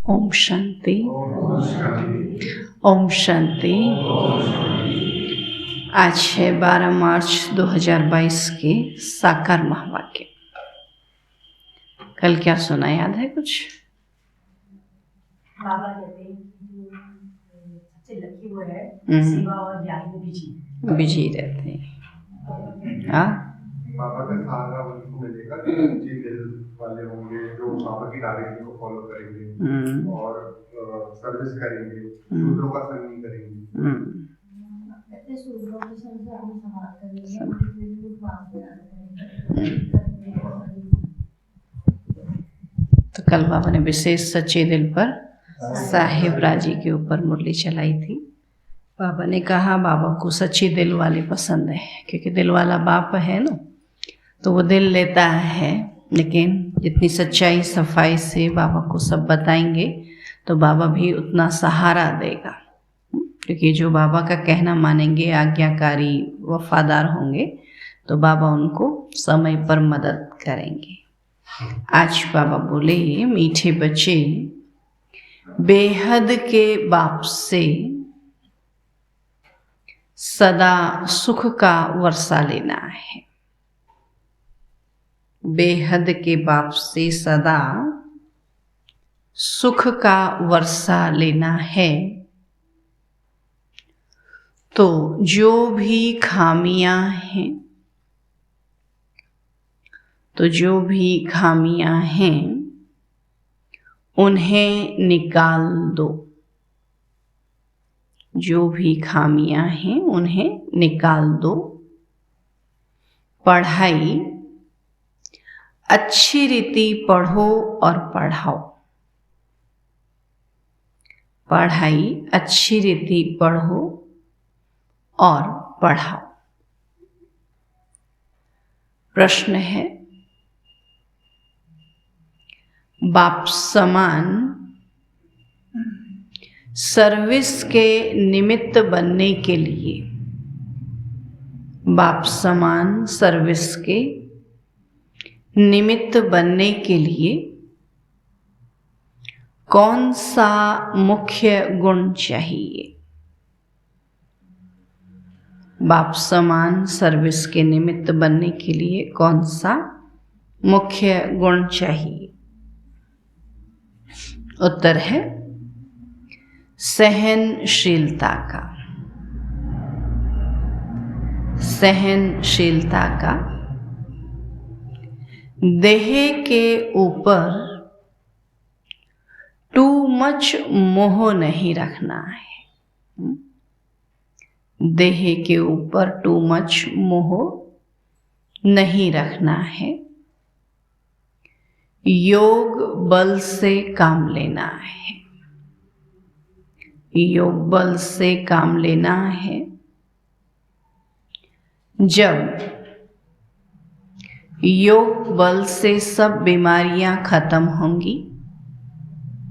ओम शांति। ओम शांति। आज है 12 मार्च 2022 के साकार महावाक्य। कल क्या सुना, याद है कुछ? बाबा कहते हैं कि सबसे लकी वो है सेवा और ज्ञान में बिजी रहते हैं। हाँ, बाबा का सहारा उनको मिलेगा जो सच्चे दिल वाले होंगे, जो बाबा की डायरेक्शन को फॉलो करेंगे और सर्विस करेंगे, दूसरों का संग नहीं करेंगे। तो कल बाबा ने विशेष सच्चे दिल पर साहिब राजी के ऊपर मुरली चलाई थी। बाबा ने कहा बाबा को सच्चे दिल वाले पसंद है, क्योंकि दिल वाला बाप है ना, तो वो दिल लेता है, लेकिन जितनी सच्चाई सफाई से बाबा को सब बताएंगे तो बाबा भी उतना सहारा देगा। क्योंकि जो बाबा का कहना मानेंगे, आज्ञाकारी वफादार होंगे, तो बाबा उनको समय पर मदद करेंगे। आज बाबा बोले, मीठे बच्चे, बेहद के बाप से सदा सुख का वर्षा लेना है। बेहद के बाप से सदा सुख का वर्षा लेना है। तो जो भी खामियां हैं, उन्हें निकाल दो। जो भी खामियां हैं उन्हें निकाल दो। पढ़ाई अच्छी रीति पढ़ो और पढ़ाओ। पढ़ाई अच्छी रीति पढ़ो और पढ़ाओ। प्रश्न है, बाप समान सर्विस के निमित्त बनने के लिए, बाप समान सर्विस के निमित्त बनने के लिए कौन सा मुख्य गुण चाहिए? बाप समान सर्विस के निमित्त बनने के लिए कौन सा मुख्य गुण चाहिए? उत्तर है सहनशीलता का। सहनशीलता का। देह के ऊपर टू मच मोह नहीं रखना है। देह के ऊपर टू मच मोह नहीं रखना है। योग बल से काम लेना है। योग बल से काम लेना है। जब योग बल से सब बीमारियां खत्म होंगी,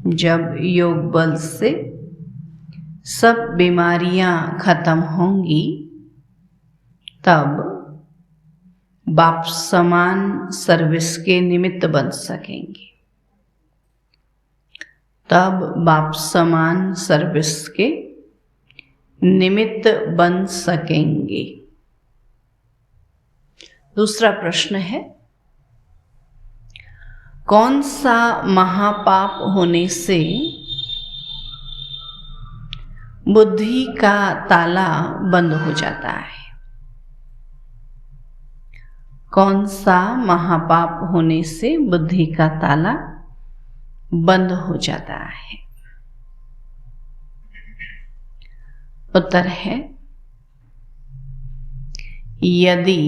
जब योग बल से सब बीमारियां खत्म होंगी, तब बाप समान सर्विस के निमित्त बन सकेंगे। तब बाप समान सर्विस के निमित्त बन सकेंगे। दूसरा प्रश्न है, कौन सा महापाप होने से बुद्धि का ताला बंद हो जाता है? कौन सा महापाप होने से बुद्धि का ताला बंद हो जाता है? उत्तर है, यदि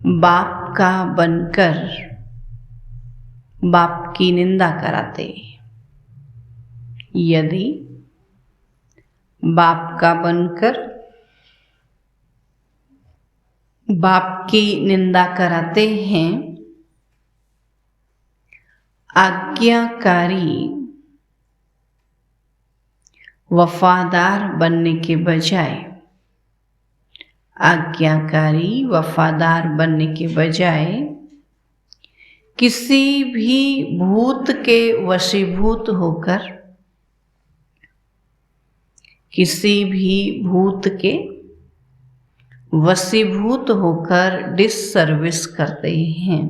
बाप का बनकर बाप की निंदा कराते। यदि बाप का बनकर बाप की निंदा कराते हैं, आज्ञाकारी वफादार बनने के बजाय, आज्ञाकारी वफादार बनने के बजाय किसी भी भूत के वशीभूत होकर, किसी भी भूत के वशीभूत होकर डिससर्विस करते हैं।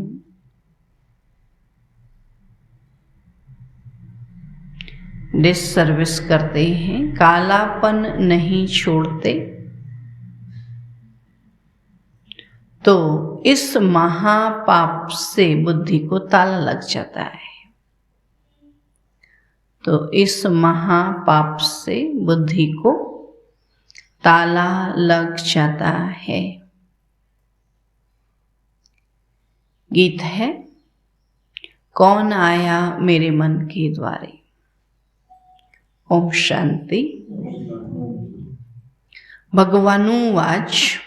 डिससर्विस करते हैं, कालापन नहीं छोड़ते, तो इस महापाप से बुद्धि को ताला लग जाता है। तो इस महापाप से बुद्धि को ताला लग जाता है। गीत है, कौन आया मेरे मन के द्वारे। ओम शांति। भगवानुवाच,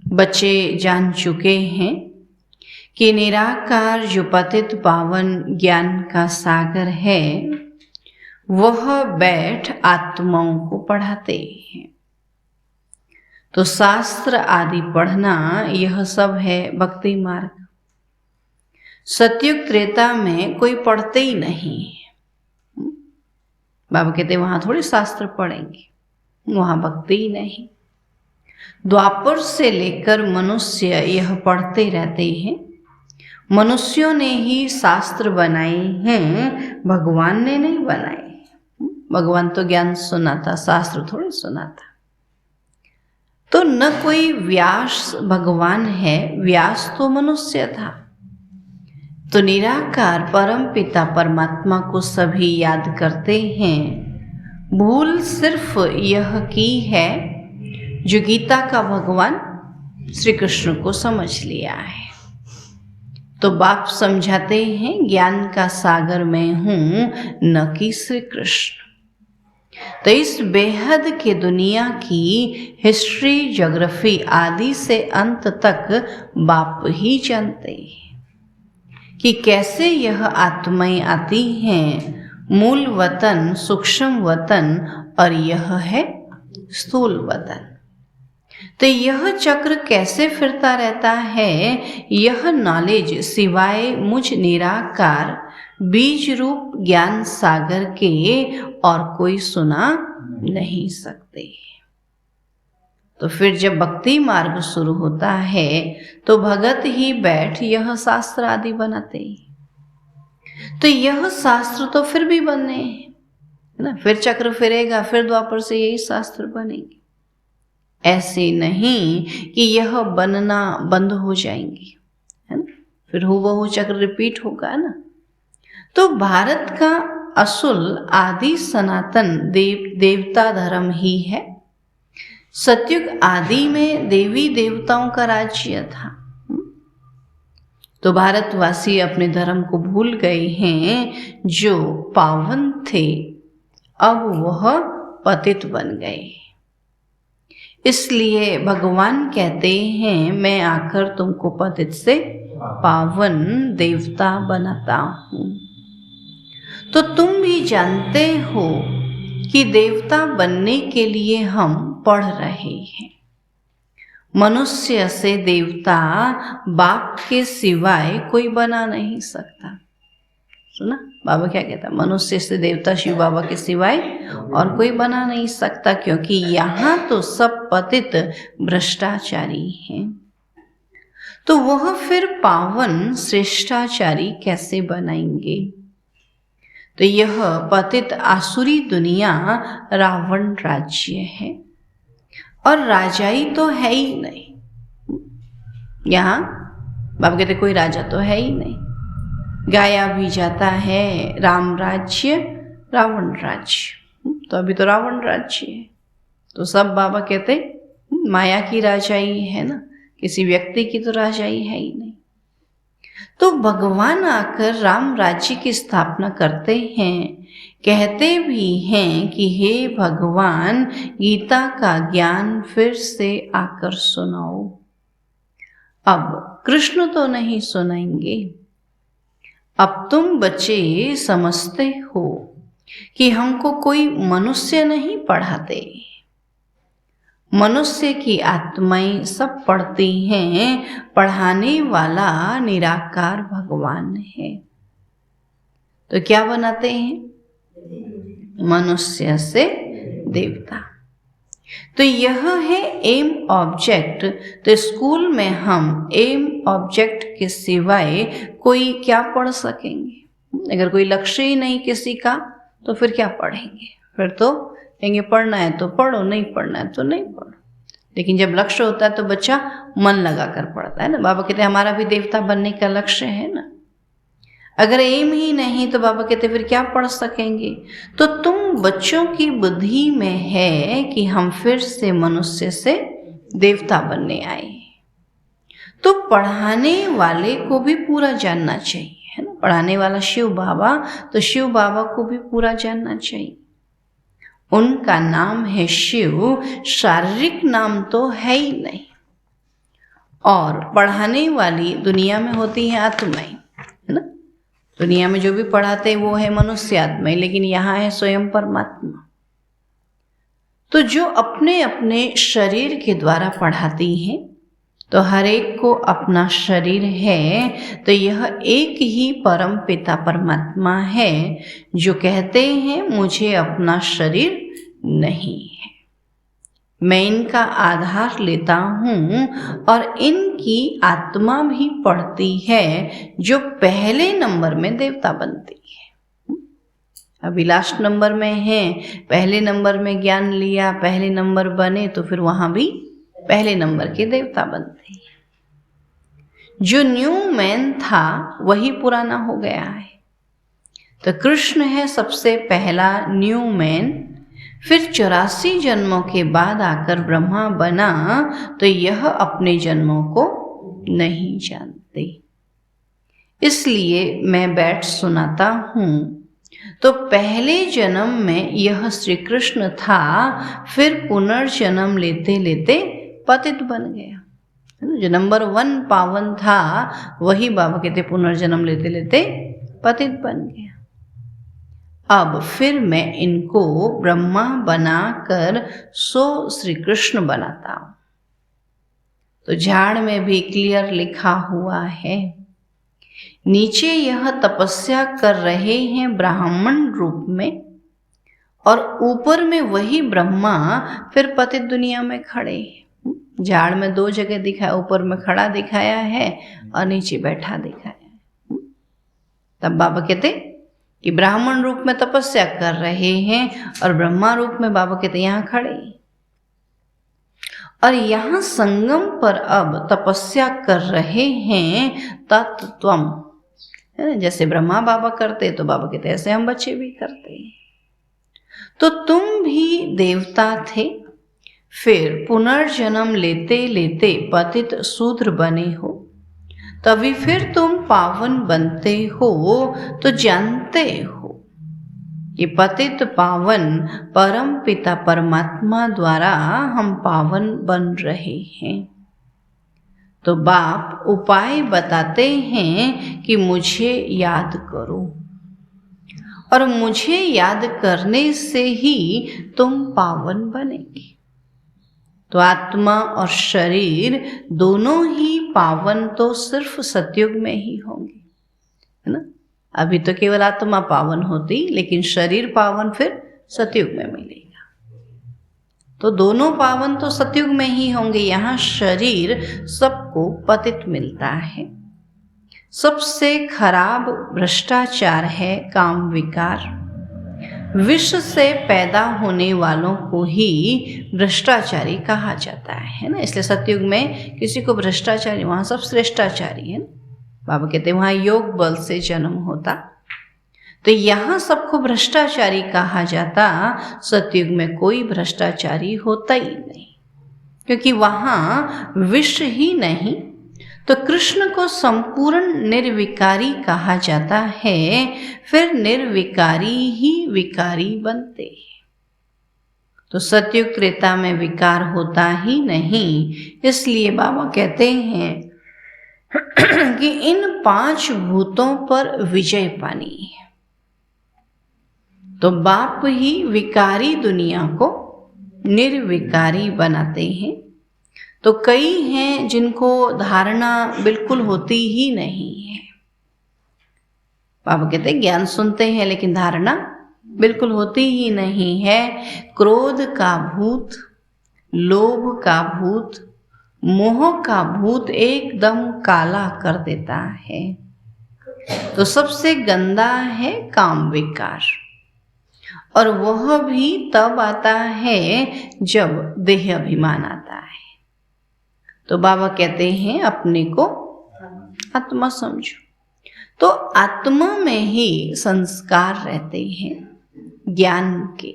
बच्चे जान चुके हैं कि निराकार जो पतित पावन ज्ञान का सागर है, वह बैठ आत्माओं को पढ़ाते हैं। तो शास्त्र आदि पढ़ना यह सब है भक्ति मार्ग। सतयुग त्रेता में कोई पढ़ते ही नहीं। बाबा कहते वहां थोड़े शास्त्र पढ़ेंगे, वहां भक्ति ही नहीं। द्वापर से लेकर मनुष्य यह पढ़ते रहते हैं। मनुष्यों ने ही शास्त्र बनाए हैं, भगवान ने नहीं बनाए। भगवान तो ज्ञान सुनाता, शास्त्र थोड़े सुनाता। तो न कोई व्यास भगवान है, व्यास तो मनुष्य था। तो निराकार परम पिता परमात्मा को सभी याद करते हैं। भूल सिर्फ यह की है जो गीता का भगवान श्री कृष्ण को समझ लिया है। तो बाप समझाते हैं ज्ञान का सागर मैं हूं, न कि श्री कृष्ण। तो इस बेहद के दुनिया की हिस्ट्री, ज्योग्राफी आदि से अंत तक बाप ही जानते हैं कि कैसे यह आत्माएं आती हैं। मूल वतन, सूक्ष्म वतन और यह है स्थूल वतन। तो यह चक्र कैसे फिरता रहता है, यह नॉलेज सिवाय मुझ निराकार बीज रूप ज्ञान सागर के और कोई सुना नहीं सकते। तो फिर जब भक्ति मार्ग शुरू होता है तो भगत ही बैठ यह शास्त्र आदि बनाते हैं। तो यह शास्त्र तो फिर भी बनने हैं, है ना। फिर चक्र फिरेगा, फिर द्वापर से यही शास्त्र बनेंगे। ऐसे नहीं कि यह बनना बंद हो जाएंगे, है ना। फिर हुबहू चक्र रिपीट होगा ना। तो भारत का असुल आदि सनातन देवता धर्म ही है। सतयुग आदि में देवी देवताओं का राज्य था। तो भारतवासी अपने धर्म को भूल गए हैं जो पावन थे, अब वह पतित बन गए। इसलिए भगवान कहते हैं मैं आकर तुमको पतित से पावन देवता बनाता हूँ। तो तुम भी जानते हो कि देवता बनने के लिए हम पढ़ रहे हैं। मनुष्य से देवता बाप के सिवाय कोई बना नहीं सकता। सुना बाबा क्या कहता, मनुष्य से देवता शिव बाबा के सिवाय और कोई बना नहीं सकता, क्योंकि यहाँ तो सब पतित भ्रष्टाचारी हैं। तो वह फिर पावन श्रेष्ठाचारी कैसे बनाएंगे। तो यह पतित आसुरी दुनिया रावण राज्य है, और राजाई तो है ही नहीं। यहाँ बाबा कहते कोई राजा तो है ही नहीं। गाया भी जाता है राम राज्य रावण राज्य, तो अभी तो रावण राज्य है। तो सब बाबा कहते माया की राजाई है ना, किसी व्यक्ति की तो राजाई है ही नहीं। तो भगवान आकर राम राज्य की स्थापना करते हैं, कहते भी हैं कि हे भगवान गीता का ज्ञान फिर से आकर सुनाओ। अब कृष्ण तो नहीं सुनाएंगे। अब तुम बच्चे समझते हो कि हमको कोई मनुष्य नहीं पढ़ाते। मनुष्य की आत्माएं सब पढ़ती हैं, पढ़ाने वाला निराकार भगवान है। तो क्या बनाते हैं? मनुष्य से देवता। तो यह है एम ऑब्जेक्ट। तो स्कूल में हम एम ऑब्जेक्ट के सिवाय कोई क्या पढ़ सकेंगे? अगर कोई लक्ष्य ही नहीं किसी का तो फिर क्या पढ़ेंगे? फिर तो कहेंगे पढ़ना है तो पढ़ो, नहीं पढ़ना है तो नहीं पढ़ो। लेकिन जब लक्ष्य होता है तो बच्चा मन लगा कर पढ़ता है ना। बाबा कहते हैं हमारा भी देवता बनने का लक्ष्य है ना। अगर एम ही नहीं तो बाबा कहते फिर क्या पढ़ सकेंगे? तो तुम बच्चों की बुद्धि में है कि हम फिर से मनुष्य से देवता बनने आए, तो पढ़ाने वाले को भी पूरा जानना चाहिए, है ना। पढ़ाने वाला शिव बाबा, तो शिव बाबा को भी पूरा जानना चाहिए। उनका नाम है शिव, शारीरिक नाम तो है ही नहीं। और पढ़ाने वाली दुनिया में होती है आत्माएं, है ना। दुनिया में जो भी पढ़ाते हैं वो है मनुष्य आत्माएं, लेकिन यहाँ है स्वयं परमात्मा। तो जो अपने अपने शरीर के द्वारा पढ़ाती हैं, तो हर एक को अपना शरीर है, तो यह एक ही परम पिता परमात्मा है जो कहते हैं मुझे अपना शरीर नहीं है, मैं इनका आधार लेता हूँ और इनकी आत्मा भी पढ़ती है जो पहले नंबर में देवता बनती है। अभी लास्ट नंबर में है, पहले नंबर में ज्ञान लिया, पहले नंबर बने, तो फिर वहाँ भी पहले नंबर के देवता बनते हैं। जो न्यू मैन था वही पुराना हो गया है। तो कृष्ण है सबसे पहला न्यू मैन, फिर 84 जन्मों के बाद आकर ब्रह्मा बना, तो यह अपने जन्मों को नहीं जानते। इसलिए मैं बैठ सुनाता हूँ। तो पहले जन्म में यह श्री कृष्ण था, फिर पुनर्जन्म लेते लेते पतित बन गया। जो नंबर 1 पावन था वही बाबा कहते पुनर्जन्म लेते लेते पतित बन गया। अब फिर मैं इनको ब्रह्मा बनाकर सो श्री कृष्ण बनाता हूँ। तो झाड़ में भी क्लियर लिखा हुआ है, नीचे यह तपस्या कर रहे हैं ब्राह्मण रूप में, और ऊपर में वही ब्रह्मा फिर पतित दुनिया में खड़े हैं। झाड़ में 2 जगह दिखाया, ऊपर में खड़ा दिखाया है और नीचे बैठा दिखाया है। तब बाबा कहते कि ब्राह्मण रूप में तपस्या कर रहे हैं और ब्रह्मा रूप में बाबा कहते यहाँ खड़े। और यहाँ संगम पर अब तपस्या कर रहे हैं तत्त्वम, जैसे ब्रह्मा बाबा करते तो बाबा कहते ऐसे हम बच्चे भी करते हैं। तो तुम भी देवता थे, फिर पुनर्जन्म लेते लेते पतित शूद्र बने हो, तभी फिर तुम पावन बनते हो। तो जानते हो कि पतित पावन परम पिता परमात्मा द्वारा हम पावन बन रहे हैं। तो बाप उपाय बताते हैं कि मुझे याद करो, और मुझे याद करने से ही तुम पावन बनेंगे। तो आत्मा और शरीर दोनों ही पावन तो सिर्फ सतयुग में ही होंगे, है ना। अभी तो केवल आत्मा पावन होती, लेकिन शरीर पावन फिर सतयुग में मिलेगा। तो दोनों पावन तो सतयुग में ही होंगे। यहाँ शरीर सबको पतित मिलता है। सबसे खराब भ्रष्टाचार है काम विकार। विश्व से पैदा होने वालों को ही भ्रष्टाचारी कहा जाता है ना। इसलिए सतयुग में किसी को भ्रष्टाचारी, वहाँ सब श्रेष्ठाचारी है ना। बाबा कहते हैं वहाँ योग बल से जन्म होता, तो यहाँ सबको भ्रष्टाचारी कहा जाता। सतयुग में कोई भ्रष्टाचारी होता ही नहीं, क्योंकि वहाँ विश्व ही नहीं। तो कृष्ण को संपूर्ण निर्विकारी कहा जाता है, फिर निर्विकारी ही विकारी बनते हैं। तो सतयुग त्रेता में विकार होता ही नहीं। इसलिए बाबा कहते हैं कि इन 5 भूतों पर विजय पानी है। तो बाप ही विकारी दुनिया को निर्विकारी बनाते हैं। तो कई हैं जिनको धारणा बिल्कुल होती ही नहीं है। बाबा कहते हैं ज्ञान सुनते हैं लेकिन धारणा बिल्कुल होती ही नहीं है। क्रोध का भूत, लोभ का भूत, मोह का भूत एकदम काला कर देता है। तो सबसे गंदा है काम विकार, और वह भी तब आता है जब देह अभिमान आता है। तो बाबा कहते हैं अपने को आत्मा समझो। तो आत्मा में ही संस्कार रहते हैं ज्ञान के,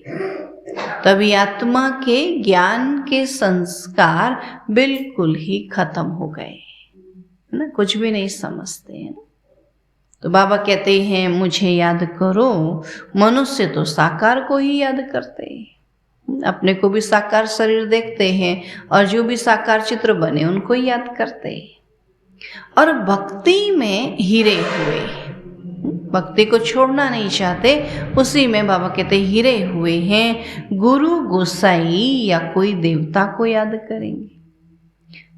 तभी आत्मा के ज्ञान के संस्कार बिल्कुल ही खत्म हो गए ना, कुछ भी नहीं समझते हैं। तो बाबा कहते हैं मुझे याद करो। मनुष्य तो साकार को ही याद करते हैं, अपने को भी साकार शरीर देखते हैं, और जो भी साकार चित्र बने उनको ही याद करते हैं। और भक्ति में हीरे हुए, भक्ति को छोड़ना नहीं चाहते, उसी में बाबा कहते हीरे हुए हैं। गुरु गोसाई या कोई देवता को याद करेंगे,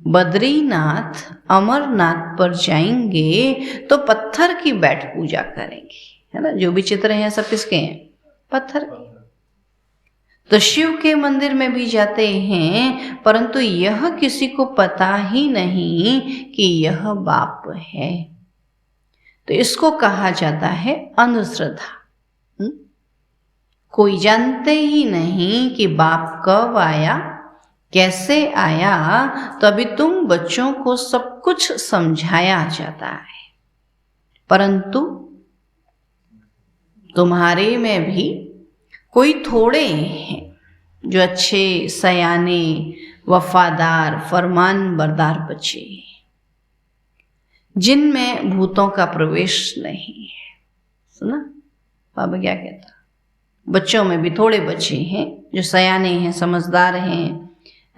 बद्रीनाथ अमरनाथ पर जाएंगे तो पत्थर की बैठ पूजा करेंगे, है ना। जो भी चित्र हैं सब किसके हैं? पत्थर के। तो शिव के मंदिर में भी जाते हैं, परंतु यह किसी को पता ही नहीं कि यह बाप है। तो इसको कहा जाता है अंधश्रद्धा। कोई जानते ही नहीं कि बाप कब आया, कैसे आया। तो अभी तुम बच्चों को सब कुछ समझाया जाता है, परंतु तुम्हारे में भी कोई थोड़े हैं जो अच्छे सयाने वफादार फरमान बरदार बच्चे, जिनमें भूतों का प्रवेश नहीं है। सुना बाबा क्या कहता? बच्चों में भी थोड़े बच्चे हैं जो सयाने हैं, समझदार हैं,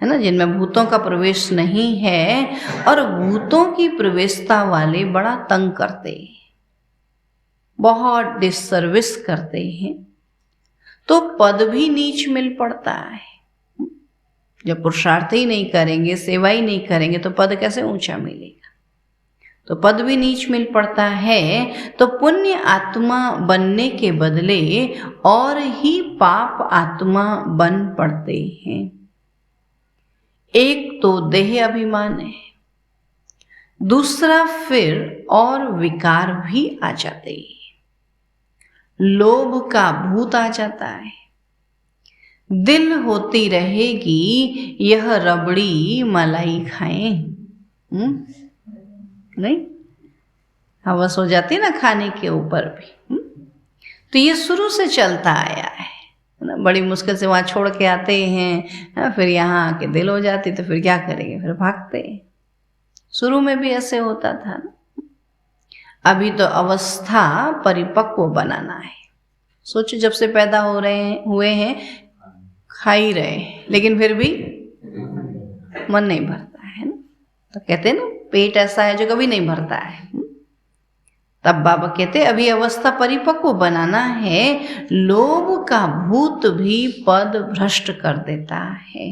है ना, जिनमें भूतों का प्रवेश नहीं है। और भूतों की प्रवेशता वाले बड़ा तंग करते हैं, बहुत डिससर्विस करते हैं, तो पद भी नीच मिल पड़ता है। जब पुरुषार्थ ही नहीं करेंगे, सेवा ही नहीं करेंगे, तो पद कैसे ऊंचा मिलेगा? तो पद भी नीच मिल पड़ता है। तो पुण्य आत्मा बनने के बदले और ही पाप आत्मा बन पड़ते हैं। एक तो देह अभिमान है, दूसरा फिर और विकार भी आ जाते हैं। लोभ का भूत आ जाता है। दिल होती रहेगी यह रबड़ी मलाई खाएं, नहीं हवस हो जाती ना खाने के ऊपर भी। तो ये शुरू से चलता आया है ना। बड़ी मुश्किल से वहाँ छोड़ के आते हैं, फिर यहाँ आके दिल हो जाती, तो फिर क्या करेंगे? फिर भागते हैं। शुरू में भी ऐसे होता था ना। अभी तो अवस्था परिपक्व बनाना है। सोचो जब से पैदा हुए हैं खा ही रहे, लेकिन फिर भी मन नहीं भरता है ना। तो कहते हैं ना पेट ऐसा है जो कभी नहीं भरता है। तब बाबा कहते अभी अवस्था परिपक्व बनाना है। लोभ का भूत भी पद भ्रष्ट कर देता है।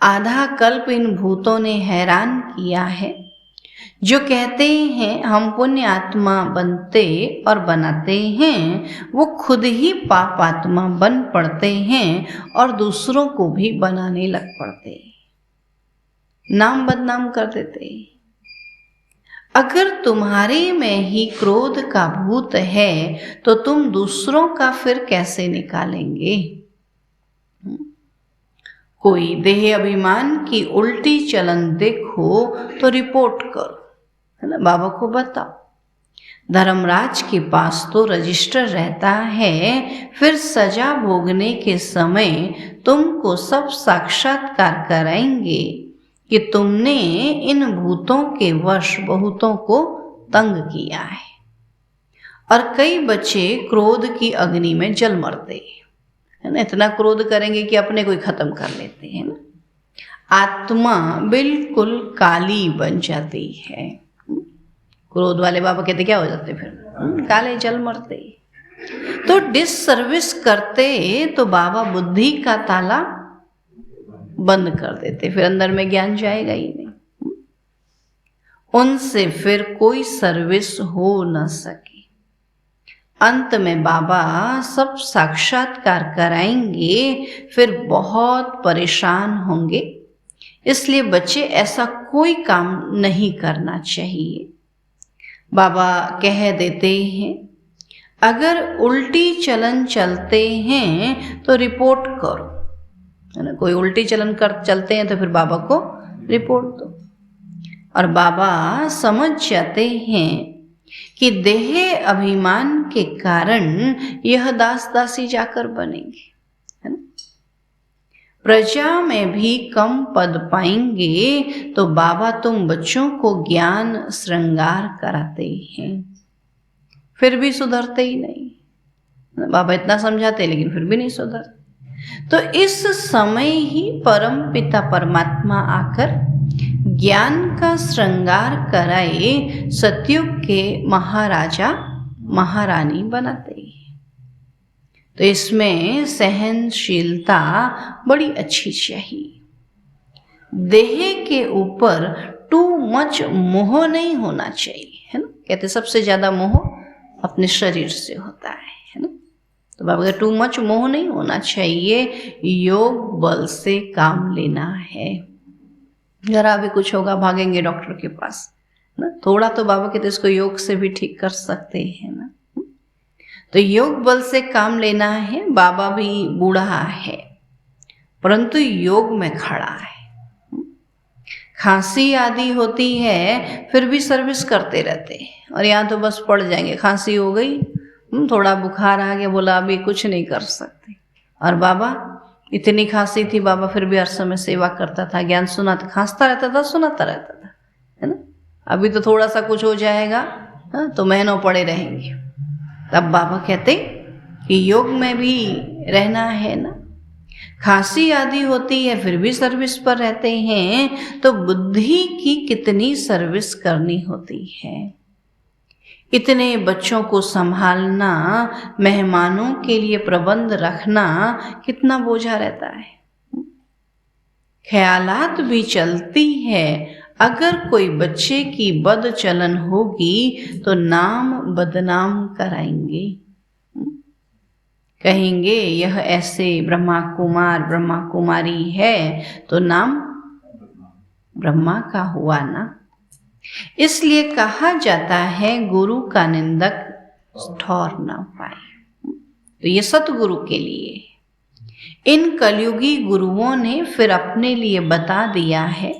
आधा कल्प इन भूतों ने हैरान किया है, जो कहते हैं हम पुण्य आत्मा बनते और बनाते हैं, वो खुद ही पाप आत्मा बन पड़ते हैं और दूसरों को भी बनाने लग पड़ते हैं, नाम बदनाम कर देते हैं। अगर तुम्हारे में ही क्रोध का भूत है तो तुम दूसरों का फिर कैसे निकालेंगे? कोई देह अभिमान की उल्टी चलन देखो तो रिपोर्ट करो, है ना, बाबा को बताओ। धर्मराज के पास तो रजिस्टर रहता है, फिर सजा भोगने के समय तुमको सब साक्षात्कार कराएंगे कि तुमने इन भूतों के वश बहुतों को तंग किया है। और कई बच्चे क्रोध की अग्नि में जल मरते हैं, है ना। इतना क्रोध करेंगे कि अपने को ही खत्म कर लेते हैं ना। आत्मा बिल्कुल काली बन जाती है। क्रोध वाले बाबा कहते क्या हो जाते फिर? काले जल मरते। तो डिससर्विस करते तो बाबा बुद्धि का ताला बंद कर देते, फिर अंदर में ज्ञान जाएगा ही नहीं। उनसे फिर कोई सर्विस हो न सके। अंत में बाबा सब साक्षात्कार कराएंगे, फिर बहुत परेशान होंगे। इसलिए बच्चे ऐसा कोई काम नहीं करना चाहिए। बाबा कह देते हैं, अगर उल्टी चलन चलते हैं तो रिपोर्ट करो, है ना। कोई उल्टी चलन कर चलते हैं तो फिर बाबा को रिपोर्ट दो। और बाबा समझ जाते हैं कि देह अभिमान के कारण यह दास दासी जाकर बनेंगे, है ना। प्रजा में भी कम पद पाएंगे तो बाबा तुम बच्चों को ज्ञान श्रृंगार कराते हैं, फिर भी सुधरते ही नहीं। बाबा इतना समझाते लेकिन फिर भी नहीं सुधरते। तो इस समय ही परम पिता परमात्मा आकर ज्ञान का श्रृंगार कराए सतयुग के महाराजा महारानी बनाते हैं। तो इसमें सहनशीलता बड़ी अच्छी चाहिए। देह के ऊपर टू मच मोह नहीं होना चाहिए, है ना। कहते सबसे ज्यादा मोह अपने शरीर से होता है ना। तो बाबा का टू मच मोह नहीं होना चाहिए। योग बल से काम लेना है। जरा भी कुछ होगा भागेंगे डॉक्टर के पास ना। थोड़ा तो बाबा कहते इसको योग से भी ठीक कर सकते हैं ना। तो योग बल से काम लेना है। बाबा भी बूढ़ा है परंतु योग में खड़ा है। खांसी आदि होती है फिर भी सर्विस करते रहते हैं, और यहाँ तो बस पड़ जाएंगे। खांसी हो गई, थोड़ा बुखार आ गया, बोला अभी कुछ नहीं कर सकते। और बाबा इतनी खांसी थी, बाबा फिर भी हर समय सेवा करता था, ज्ञान सुनाता, खांसता रहता था, सुनाता रहता था, है ना। अभी तो थोड़ा सा कुछ हो जाएगा तो महीनों पड़े रहेंगे। तब बाबा कहते कि योग में भी रहना है ना। खांसी आदि होती है फिर भी सर्विस पर रहते हैं, तो बुद्धि की कितनी सर्विस करनी होती है। इतने बच्चों को संभालना, मेहमानों के लिए प्रबंध रखना कितना बोझा रहता है। ख्यालात भी चलती है, अगर कोई बच्चे की बद चलन होगी तो नाम बदनाम कराएंगे। कहेंगे यह ऐसे ब्रह्मा कुमार ब्रह्मा कुमारी है तो नाम ब्रह्मा का हुआ ना। इसलिए कहा जाता है गुरु का निंदक ठौर न पाए। तो ये सतगुरु के लिए। इन कलयुगी गुरुओं ने फिर अपने लिए बता दिया है,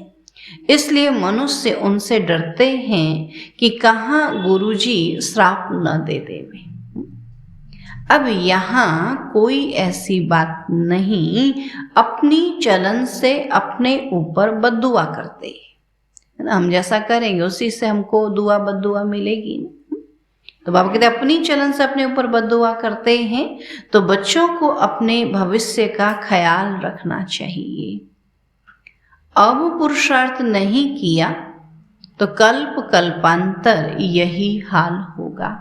इसलिए मनुष्य उनसे डरते हैं कि कहाँ गुरुजी श्राप न दे देवे। अब यहाँ कोई ऐसी बात नहीं, अपनी चलन से अपने ऊपर बद्दुआ करते है ना। हम जैसा करेंगे उसी से हमको दुआ बद्दुआ मिलेगी ना। तो बाबा कहते अपनी चलन से अपने ऊपर बद्दुआ करते हैं। तो बच्चों को अपने भविष्य का ख्याल रखना चाहिए। अब पुरुषार्थ नहीं किया तो कल्प कल्पांतर यही हाल होगा।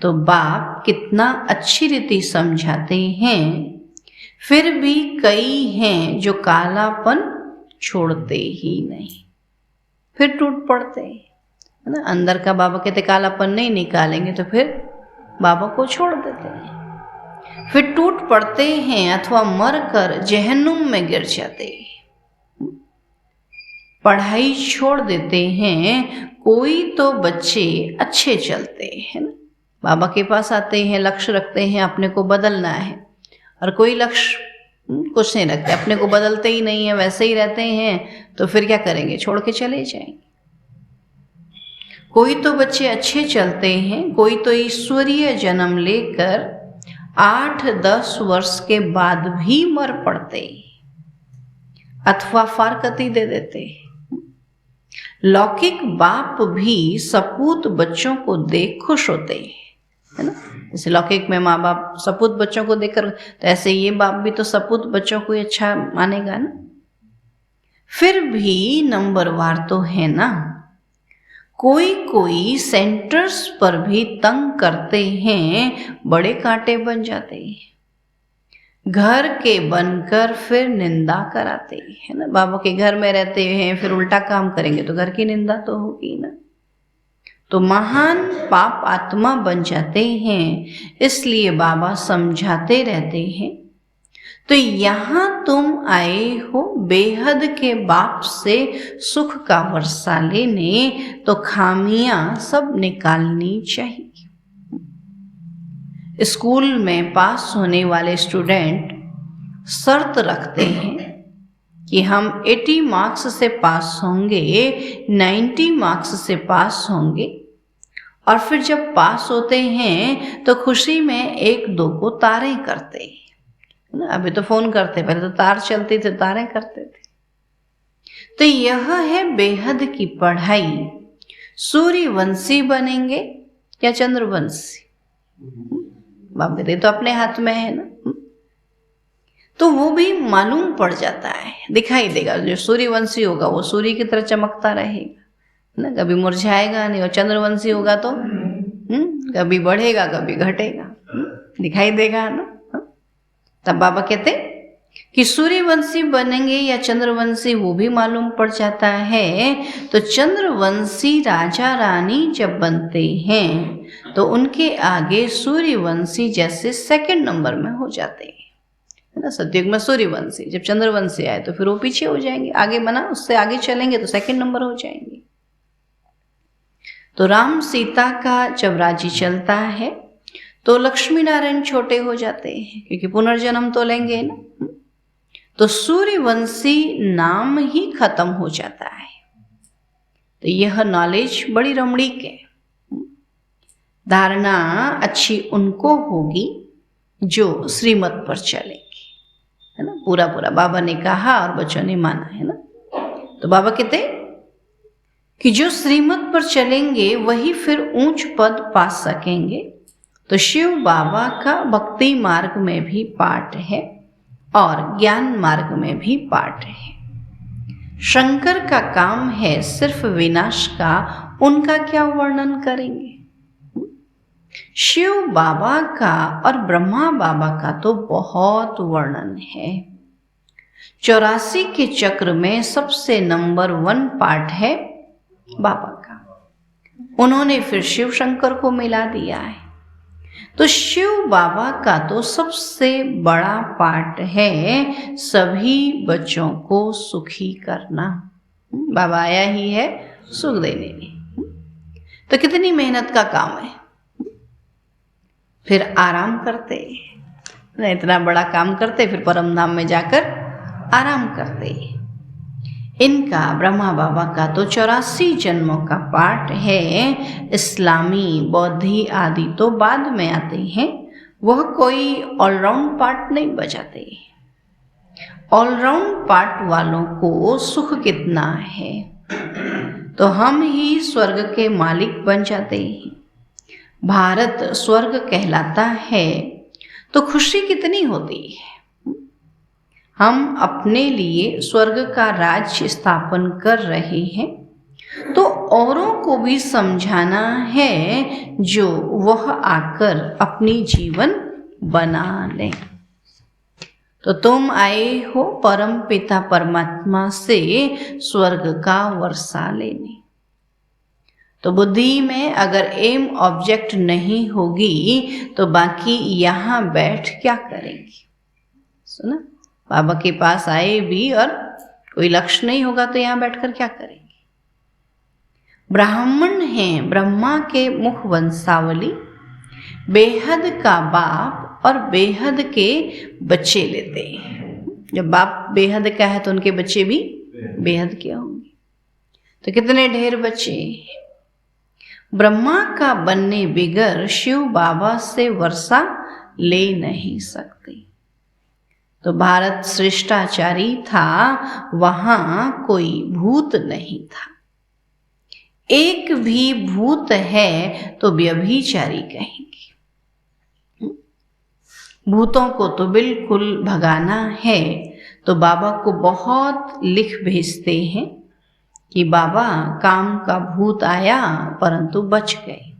तो बाप कितना अच्छी रीति समझाते हैं, फिर भी कई हैं जो कालापन छोड़ते ही नहीं, फिर टूट पड़ते है ना। अंदर का बाबा कहते कालापन नहीं निकालेंगे तो फिर बाबा को छोड़ देते हैं, फिर टूट पड़ते हैं अथवा मर कर जहन्नुम में गिर जाते हैं, पढ़ाई छोड़ देते हैं। कोई तो बच्चे अच्छे चलते हैं ना, बाबा के पास आते हैं, लक्ष्य रखते हैं अपने को बदलना है, और कोई लक्ष्य कुछ नहीं रखते, अपने को बदलते ही नहीं है, वैसे ही रहते हैं। तो फिर क्या करेंगे, छोड़ के चले जाएंगे। कोई तो बच्चे अच्छे चलते हैं, कोई तो ईश्वरीय जन्म लेकर 8-10 वर्ष के बाद भी मर पड़ते अथवा फारकती दे देते। लौकिक बाप भी सपूत बच्चों को देख खुश होते है ना। जैसे लौकिक में माँ बाप सपूत बच्चों को देखकर, तो ऐसे ये बाप भी तो सपूत बच्चों को अच्छा मानेगा ना। फिर भी नंबरवार तो है ना। कोई कोई सेंटर्स पर भी तंग करते हैं, बड़े कांटे बन जाते हैं। घर के बनकर फिर निंदा कराते है ना। बाबा के घर में रहते हैं, फिर उल्टा काम करेंगे तो घर की निंदा तो होगी ना। तो महान पाप आत्मा बन जाते हैं, इसलिए बाबा समझाते रहते हैं। तो यहाँ तुम आए हो बेहद के बाप से सुख का वर्षा लेने, तो खामियां सब निकालनी चाहिए। स्कूल में पास होने वाले स्टूडेंट शर्त रखते हैं कि हम 80 मार्क्स से पास होंगे, 90 मार्क्स से पास होंगे, और फिर जब पास होते हैं तो खुशी में एक दो को तारे करते हैं ना। अभी तो फोन करते, पहले तो तार चलती थे, तारे करते थे। तो यह है बेहद की पढ़ाई। सूर्यवंशी बनेंगे या चंद्रवंशी, बाप कहते तो अपने हाथ में है ना। तो वो भी मालूम पड़ जाता है, दिखाई देगा। जो सूर्यवंशी होगा वो सूर्य की तरह चमकता रहेगा ना, कभी मुरझाएगा नहीं। और चंद्रवंशी होगा तो कभी बढ़ेगा कभी घटेगा, दिखाई देगा ना। तब बाबा कहते कि सूर्यवंशी बनेंगे या चंद्रवंशी, वो भी मालूम पड़ जाता है। तो चंद्रवंशी राजा रानी जब बनते हैं तो उनके आगे सूर्यवंशी जैसे सेकंड नंबर में हो जाते हैं, है ना। सतयुग में सूर्यवंशी, जब चंद्रवंशी आए तो फिर वो पीछे हो जाएंगे, आगे बना उससे आगे चलेंगे तो सेकंड नंबर हो जाएंगे। तो राम सीता का जब राज्य चलता है तो लक्ष्मी नारायण छोटे हो जाते हैं, क्योंकि पुनर्जन्म तो लेंगे ना। तो सूर्यवंशी नाम ही खत्म हो जाता है। तो यह नॉलेज बड़ी रमणीक है। धारणा अच्छी उनको होगी जो श्रीमत पर चलेंगे, है ना। पूरा पूरा बाबा ने कहा और बच्चों ने माना, है ना। तो बाबा कहते कि जो श्रीमत पर चलेंगे वही फिर ऊंच पद पा सकेंगे। तो शिव बाबा का भक्ति मार्ग में भी पाठ है और ज्ञान मार्ग में भी पाठ है। शंकर का काम है सिर्फ विनाश का, उनका क्या वर्णन करेंगे। शिव बाबा का और ब्रह्मा बाबा का तो बहुत वर्णन है। 84 के चक्र में सबसे नंबर 1 पार्ट है बाबा का। उन्होंने फिर शिव शंकर को मिला दिया है। तो शिव बाबा का तो सबसे बड़ा पार्ट है सभी बच्चों को सुखी करना। बाबा आया ही है सुख देने में। तो कितनी मेहनत का काम है। फिर आराम करते, इतना बड़ा काम करते, फिर परम धाम में जाकर आराम करते। इनका ब्रह्मा बाबा का तो 84 जन्मों का पाठ है। इस्लामी बौद्धि आदि तो बाद में आते हैं, वह कोई ऑलराउंड पार्ट नहीं बजाते। ऑलराउंड पार्ट वालों को सुख कितना है, तो हम ही स्वर्ग के मालिक बन जाते हैं। भारत स्वर्ग कहलाता है तो खुशी कितनी होती है। हम अपने लिए स्वर्ग का राज्य स्थापन कर रहे हैं, तो औरों को भी समझाना है जो वह आकर अपनी जीवन बना लें। तो तुम आए हो परम पिता परमात्मा से स्वर्ग का वर्षा लेने। तो बुद्धि में अगर एम ऑब्जेक्ट नहीं होगी तो बाकी यहाँ बैठ क्या करेंगे। सुना, बाबा के पास आए भी और कोई लक्ष्य नहीं होगा तो यहाँ बैठकर क्या करेंगे। ब्राह्मण हैं ब्रह्मा के मुख वंशावली, बेहद का बाप और बेहद के बच्चे लेते हैं। जब बाप बेहद का है तो उनके बच्चे भी बेहद के होंगे। तो कितने ढेर बच्चे। ब्रह्मा का बनने बिगर शिव बाबा से वर्षा ले नहीं सकते। तो भारत श्रेष्ठाचारी था, वहां कोई भूत नहीं था। एक भी भूत है तो व्यभिचारी कहेंगे। भूतों को तो बिल्कुल भगाना है, तो बाबा को बहुत लिख भेजते हैं कि बाबा काम का भूत आया परंतु बच गए।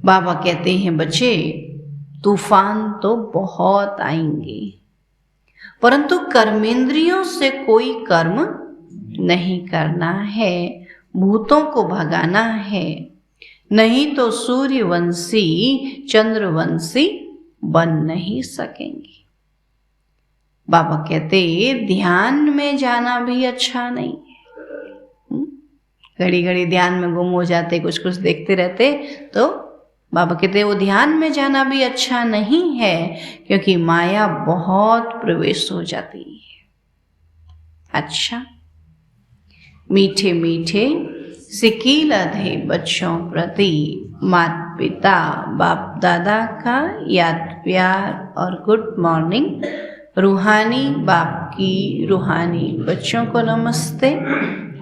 बाबा कहते हैं बच्चे तूफान तो बहुत आएंगे, परंतु कर्मेंद्रियों से कोई कर्म नहीं करना है, भूतों को भगाना है, नहीं तो सूर्यवंशी चंद्रवंशी बन नहीं सकेंगे। बाबा कहते ध्यान में जाना भी अच्छा नहीं है। घड़ी घड़ी ध्यान में गुम हो जाते, कुछ कुछ देखते रहते, तो बाबा कहते वो ध्यान में जाना भी अच्छा नहीं है, क्योंकि माया बहुत प्रवेश हो जाती है। अच्छा, मीठे मीठे सिकील अधे बच्चों प्रति माता पिता बाप दादा का याद प्यार और गुड मॉर्निंग। रूहानी बाप की रूहानी बच्चों को नमस्ते।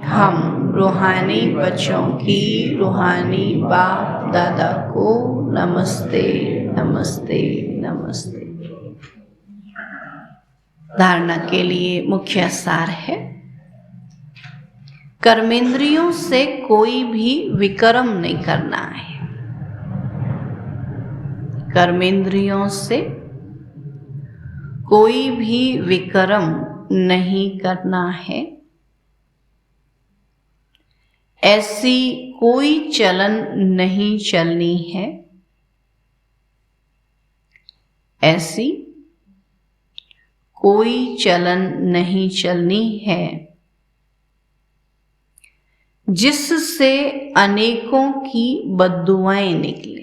हम रूहानी बच्चों की रूहानी बाप दादा को नमस्ते नमस्ते नमस्ते। धारणा के लिए मुख्य सार है, कर्मेंद्रियों से कोई भी विकर्म नहीं करना है। कर्मेंद्रियों से कोई भी विकर्म नहीं करना है। ऐसी कोई चलन नहीं चलनी है। ऐसी कोई चलन नहीं चलनी है जिससे अनेकों की बद्दुआएं निकले।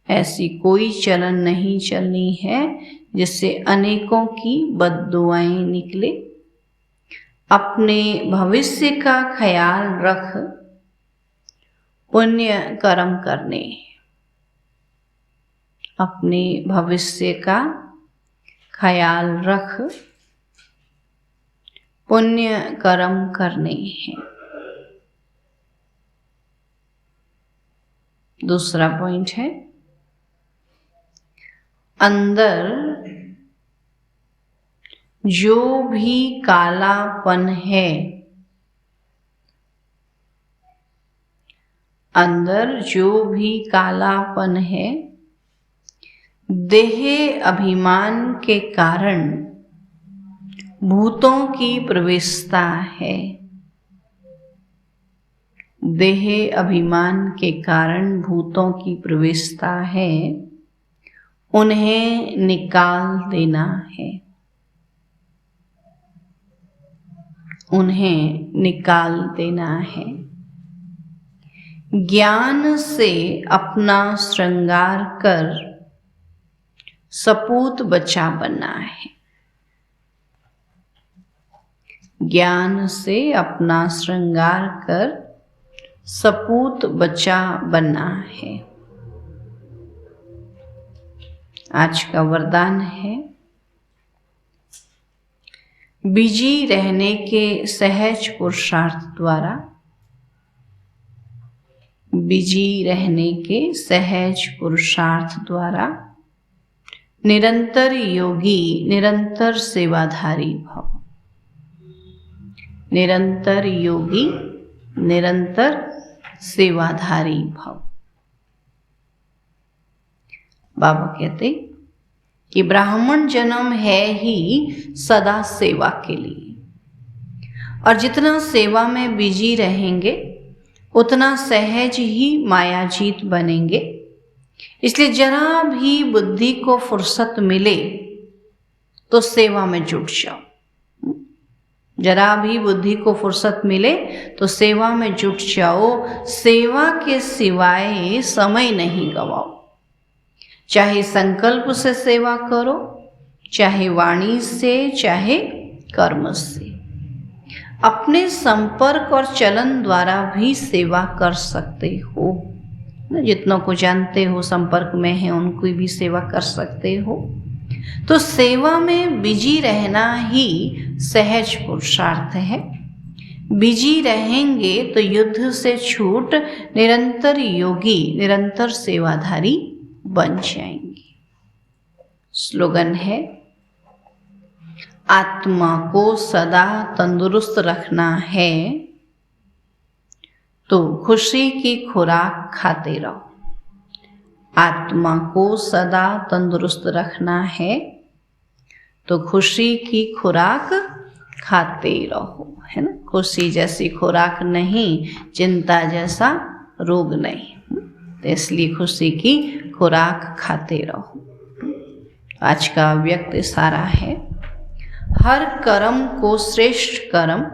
ऐसी कोई चलन नहीं चलनी है जिससे अनेकों की बद्दुआएं निकले। अपने भविष्य का ख्याल रख पुण्य कर्म करने। अपने भविष्य का ख्याल रख पुण्य कर्म करने हैं। दूसरा पॉइंट है, अंदर जो भी कालापन है, अंदर जो भी कालापन है, देह अभिमान के कारण भूतों की प्रवेशता है। देह अभिमान के कारण भूतों की प्रवेशता है, उन्हें निकाल देना है। उन्हें निकाल देना है। ज्ञान से अपना श्रृंगार कर सपूत बच्चा बनना है। ज्ञान से अपना श्रृंगार कर सपूत बच्चा बनना है। आज का वरदान है, बिजी रहने के सहज पुरुषार्थ द्वारा, बिजी रहने के सहज पुरुषार्थ द्वारा निरंतर योगी, निरंतर सेवाधारी भव। निरंतर योगी, निरंतर सेवाधारी भव। बाबा कहते कि ब्राह्मण जन्म है ही सदा सेवा के लिए, और जितना सेवा में बिजी रहेंगे उतना सहज ही मायाजीत बनेंगे। इसलिए जरा भी बुद्धि को फुर्सत मिले तो सेवा में जुट जाओ। जरा भी बुद्धि को फुर्सत मिले तो सेवा में जुट जाओ। सेवा के सिवाय समय नहीं गवाओ। चाहे संकल्प से सेवा करो, चाहे वाणी से, चाहे कर्म से। अपने संपर्क और चलन द्वारा भी सेवा कर सकते हो। जितनों को जानते हो, संपर्क में है, उनको भी सेवा कर सकते हो। तो सेवा में बिजी रहना ही सहज पुरुषार्थ है। बिजी रहेंगे तो युद्ध से छूट निरंतर योगी, निरंतर सेवाधारी बन जाएंगे। स्लोगन है, आत्मा को सदा तंदुरुस्त रखना है तो खुशी की खुराक खाते रहो। आत्मा को सदा तंदुरुस्त रखना है तो खुशी की खुराक खाते रहो, है ना। खुशी जैसी खुराक नहीं, चिंता जैसा रोग नहीं, तो इसलिए खुशी की खुराक खाते रहो। आज का व्यक्त सारा है, हर कर्म को श्रेष्ठ कर्म